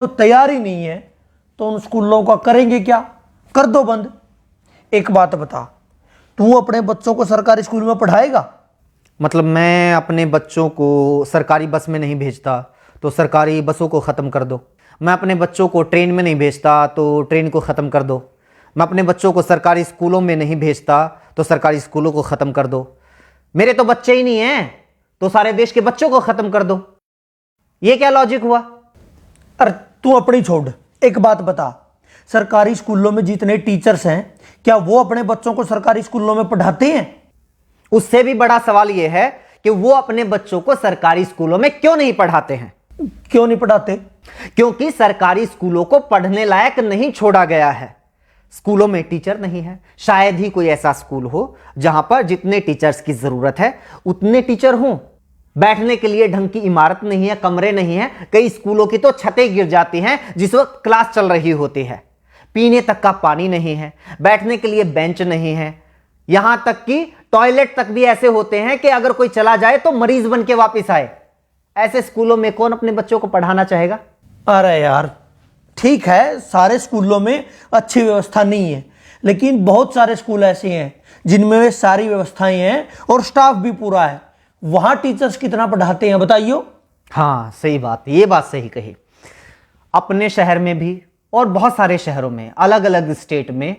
तो तैयार ही नहीं है तो उन स्कूलों का करेंगे क्या? कर दो बंद। एक बात बता, तू अपने बच्चों को सरकारी स्कूल में पढ़ाएगा? मतलब मैं अपने बच्चों को सरकारी बस में नहीं भेजता तो सरकारी बसों को ख़त्म कर दो। मैं अपने बच्चों को ट्रेन में नहीं भेजता तो ट्रेन को ख़त्म कर दो। मैं अपने बच्चों को सरकारी स्कूलों में नहीं भेजता तो सरकारी स्कूलों को ख़त्म कर दो। मेरे तो बच्चे ही नहीं हैं तो सारे देश के बच्चों को ख़त्म कर दो। ये क्या लॉजिक हुआ? अरे तू अपनी छोड़, एक बात बता, सरकारी स्कूलों में जितने टीचर्स हैं क्या वो अपने बच्चों को सरकारी स्कूलों में पढ़ाते हैं? उससे भी बड़ा सवाल यह है कि वो अपने बच्चों को सरकारी स्कूलों में क्यों नहीं पढ़ाते हैं? क्यों नहीं पढ़ाते? क्योंकि सरकारी स्कूलों को पढ़ने लायक नहीं छोड़ा गया है। स्कूलों में टीचर नहीं है। शायद ही कोई ऐसा स्कूल हो जहां पर जितने टीचर्स की जरूरत है उतने टीचर हों। बैठने के लिए ढंग की इमारत नहीं है, कमरे नहीं है। कई स्कूलों की तो छतें गिर जाती हैं जिस वक्त क्लास चल रही होती है। पीने तक का पानी नहीं है, बैठने के लिए बेंच नहीं है, यहां तक कि टॉयलेट तक भी ऐसे होते हैं कि अगर कोई चला जाए तो मरीज बन के वापस आए। ऐसे स्कूलों में कौन अपने बच्चों को पढ़ाना चाहेगा? अरे यार ठीक है, सारे स्कूलों में अच्छी व्यवस्था नहीं है, लेकिन बहुत सारे स्कूल ऐसे हैं जिनमें वे सारी व्यवस्थाएं हैं और स्टाफ भी पूरा है। वहां टीचर्स कितना पढ़ाते हैं बताइयो? हाँ सही बात, ये बात सही कही। अपने शहर में भी और बहुत सारे शहरों में, अलग अलग स्टेट में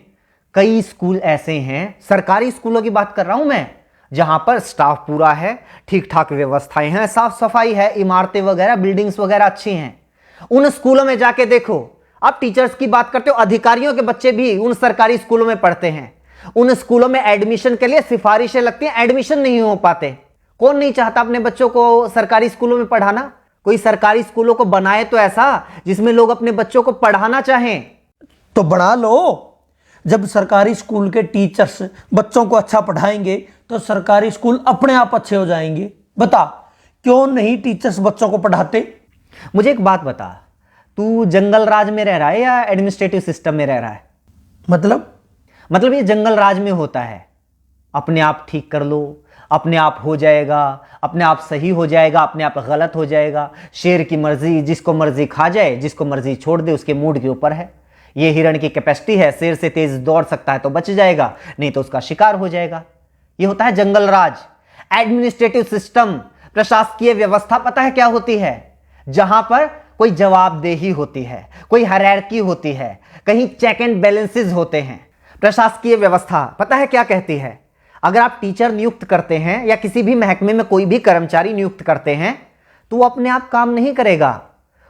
कई स्कूल ऐसे हैं, सरकारी स्कूलों की बात कर रहा हूं मैं, जहां पर स्टाफ पूरा है, ठीक ठाक व्यवस्थाएं हैं, साफ सफाई है, इमारतें वगैरह, बिल्डिंग्स वगैरह अच्छी हैं। उन स्कूलों में जाके देखो। आप टीचर्स की बात करते हो, अधिकारियों के बच्चे भी उन सरकारी स्कूलों में पढ़ते हैं। उन स्कूलों में एडमिशन के लिए सिफारिशें लगती हैं, एडमिशन नहीं हो पाते। कौन नहीं चाहता अपने बच्चों को सरकारी स्कूलों में पढ़ाना? कोई सरकारी स्कूलों को बनाए तो ऐसा जिसमें लोग अपने बच्चों को पढ़ाना चाहें। तो बना लो। जब सरकारी स्कूल के टीचर्स बच्चों को अच्छा पढ़ाएंगे तो सरकारी स्कूल अपने आप अच्छे हो जाएंगे। बता, क्यों नहीं टीचर्स बच्चों को पढ़ाते? मुझे एक बात बता, तू जंगल राज में रह रहा है या एडमिनिस्ट्रेटिव सिस्टम में रह रहा है? मतलब ये जंगल राज में होता है, अपने आप ठीक कर लो, अपने आप हो जाएगा, अपने आप सही हो जाएगा, अपने आप गलत हो जाएगा। शेर की मर्जी, जिसको मर्जी खा जाए, जिसको मर्जी छोड़ दे, उसके मूड के ऊपर है। ये हिरण की कैपेसिटी है, शेर से तेज दौड़ सकता है तो बच जाएगा, नहीं तो उसका शिकार हो जाएगा। ये होता है जंगल राज। एडमिनिस्ट्रेटिव सिस्टम, प्रशासकीय व्यवस्था पता है क्या होती है? जहां पर कोई जवाबदेही होती है, कोई हायरार्की होती है, कहीं चेक एंड बैलेंसेस होते हैं। प्रशासकीय व्यवस्था पता है क्या कहती है? अगर आप टीचर नियुक्त करते हैं या किसी भी महकमे में कोई भी कर्मचारी नियुक्त करते हैं तो वो अपने आप काम नहीं करेगा,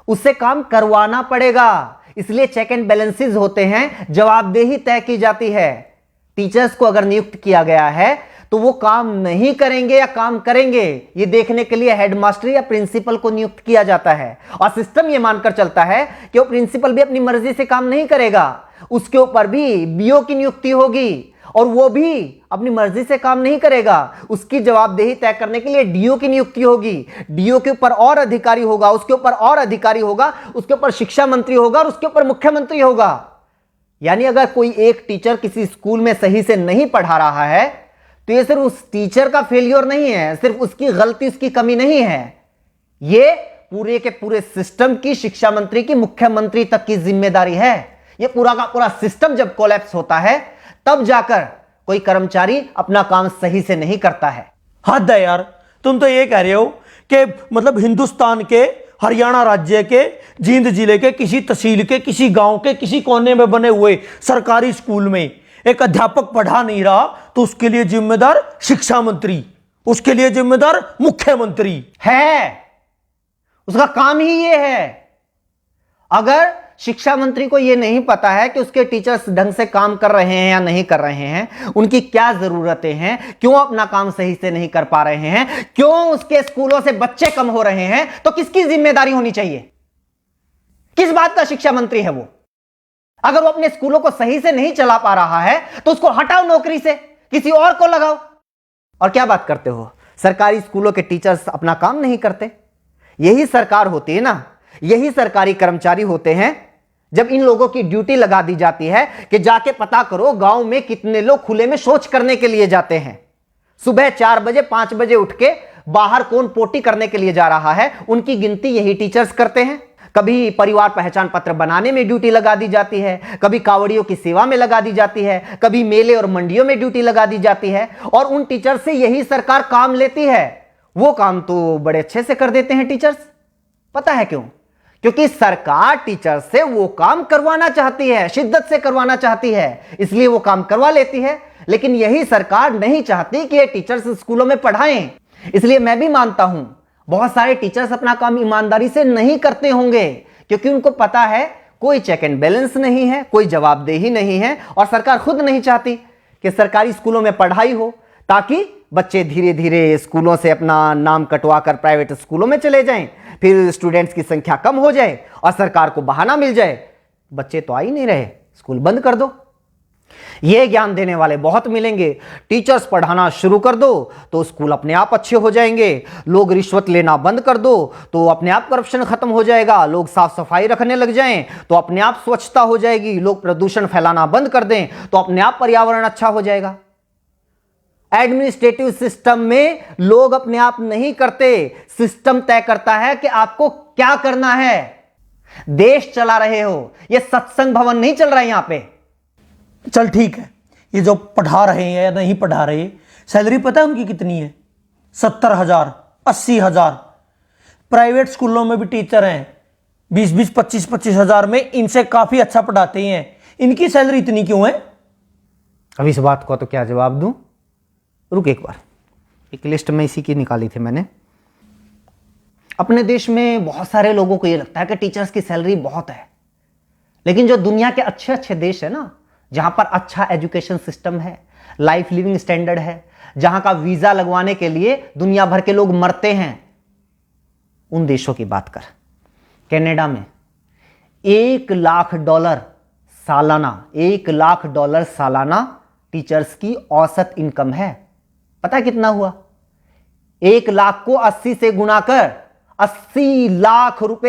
उससे काम करवाना पड़ेगा। इसलिए चेक एंड बैलेंसेस होते हैं, जवाबदेही तय की जाती है। टीचर्स को अगर नियुक्त किया गया है तो वो काम नहीं करेंगे या काम करेंगे, ये देखने के लिए हेडमास्टर या प्रिंसिपल को नियुक्त किया जाता है। और सिस्टम ये मानकर चलता है कि वो प्रिंसिपल भी अपनी मर्जी से काम नहीं करेगा, उसके ऊपर भी बीओ की नियुक्ति होगी और वो भी अपनी मर्जी से काम नहीं करेगा। उसकी जवाबदेही तय करने के लिए डीओ की नियुक्ति होगी, डीओ के ऊपर और अधिकारी होगा, उसके ऊपर और अधिकारी होगा, उसके ऊपर शिक्षा मंत्री होगा और उसके ऊपर मुख्यमंत्री होगा। यानी अगर कोई एक टीचर किसी स्कूल में सही से नहीं पढ़ा रहा है तो ये सिर्फ उस टीचर का फेलियर नहीं है, सिर्फ उसकी गलती, उसकी कमी नहीं है, ये पूरे के पूरे सिस्टम की, शिक्षा मंत्री की, मुख्यमंत्री तक की जिम्मेदारी है। ये पूरा का पूरा सिस्टम जब कोलैप्स होता है तब जाकर कोई कर्मचारी अपना काम सही से नहीं करता है। हद है यार, तुम तो ये कह रहे हो कि मतलब हिंदुस्तान के हरियाणा राज्य के जींद जिले के किसी तहसील के किसी गांव के किसी कोने में बने हुए सरकारी स्कूल में एक अध्यापक पढ़ा नहीं रहा तो उसके लिए जिम्मेदार शिक्षा मंत्री, उसके लिए जिम्मेदार मुख्यमंत्री है। उसका काम ही ये है। अगर शिक्षा मंत्री को यह नहीं पता है कि उसके टीचर्स ढंग से काम कर रहे हैं या नहीं कर रहे हैं, उनकी क्या जरूरतें हैं, क्यों अपना काम सही से नहीं कर पा रहे हैं, क्यों उसके स्कूलों से बच्चे कम हो रहे हैं, तो किसकी जिम्मेदारी होनी चाहिए? किस बात का शिक्षा मंत्री है वो? अगर वो अपने स्कूलों को सही से नहीं चला पा रहा है तो उसको हटाओ नौकरी से, किसी और को लगाओ। और क्या बात करते हो, सरकारी स्कूलों के टीचर्स अपना काम नहीं करते? यही सरकार होती है ना, यही सरकारी कर्मचारी होते हैं जब इन लोगों की ड्यूटी लगा दी जाती है कि जाके पता करो गांव में कितने लोग खुले में शौच करने के लिए जाते हैं। सुबह 4 बजे 5 बजे उठ के बाहर कौन पोटी करने के लिए जा रहा है, उनकी गिनती यही टीचर्स करते हैं। कभी परिवार पहचान पत्र बनाने में ड्यूटी लगा दी जाती है, कभी कावड़ियों की सेवा में लगा दी जाती है, कभी मेले और मंडियों में ड्यूटी लगा दी जाती है। और उन टीचर से यही सरकार काम लेती है। वो काम तो बड़े अच्छे से कर देते हैं टीचर्स। पता है क्यों? क्योंकि सरकार टीचर से वो काम करवाना चाहती है, शिद्दत से करवाना चाहती है, इसलिए वो काम करवा लेती है। लेकिन यही सरकार नहीं चाहती कि ये टीचर्स स्कूलों में पढ़ाएं। इसलिए मैं भी मानता हूं बहुत सारे टीचर्स अपना काम ईमानदारी से नहीं करते होंगे, क्योंकि उनको पता है कोई चेक एंड बैलेंस नहीं है, कोई जवाबदेही नहीं है, और सरकार खुद नहीं चाहती कि सरकारी स्कूलों में पढ़ाई हो, ताकि बच्चे धीरे धीरे स्कूलों से अपना नाम कटवा कर प्राइवेट स्कूलों में चले जाएं, फिर स्टूडेंट्स की संख्या कम हो जाए और सरकार को बहाना मिल जाए, बच्चे तो आ ही नहीं रहे, स्कूल बंद कर दो। ये ज्ञान देने वाले बहुत मिलेंगे। टीचर्स पढ़ाना शुरू कर दो तो स्कूल अपने आप अच्छे हो जाएंगे। लोग रिश्वत लेना बंद कर दो तो अपने आप करप्शन खत्म हो जाएगा। लोग साफ सफाई रखने लग जाएं तो अपने आप स्वच्छता हो जाएगी। लोग प्रदूषण फैलाना बंद कर दें तो अपने आप पर्यावरण अच्छा हो जाएगा। एडमिनिस्ट्रेटिव सिस्टम में लोग अपने आप नहीं करते, सिस्टम तय करता है कि आपको क्या करना है। देश चला रहे हो, यह सत्संग भवन नहीं चल रहा है यहां पे। चल ठीक है, ये जो पढ़ा रहे हैं या नहीं पढ़ा रहे, सैलरी पता है उनकी कितनी है? 70,000, 80,000। प्राइवेट स्कूलों में भी टीचर हैं 20-20, 25-25 हजार में, इनसे काफी अच्छा पढ़ाते हैं। इनकी सैलरी इतनी क्यों है? अब इस बात को तो क्या जवाब दूं? रुक एक बार, एक लिस्ट में इसी की निकाली थी मैंने। अपने देश में बहुत सारे लोगों को यह लगता है कि टीचर्स की सैलरी बहुत है, लेकिन जो दुनिया के अच्छे अच्छे देश है ना, जहां पर अच्छा एजुकेशन सिस्टम है, लाइफ लिविंग स्टैंडर्ड है, जहां का वीजा लगवाने के लिए दुनिया भर के लोग मरते हैं, उन देशों की बात कर। कनाडा में $1,00,000 सालाना, $1,00,000 सालाना टीचर्स की औसत इनकम है। पता है कितना हुआ? 1 लाख को 80 से गुना कर 80 लाख रुपए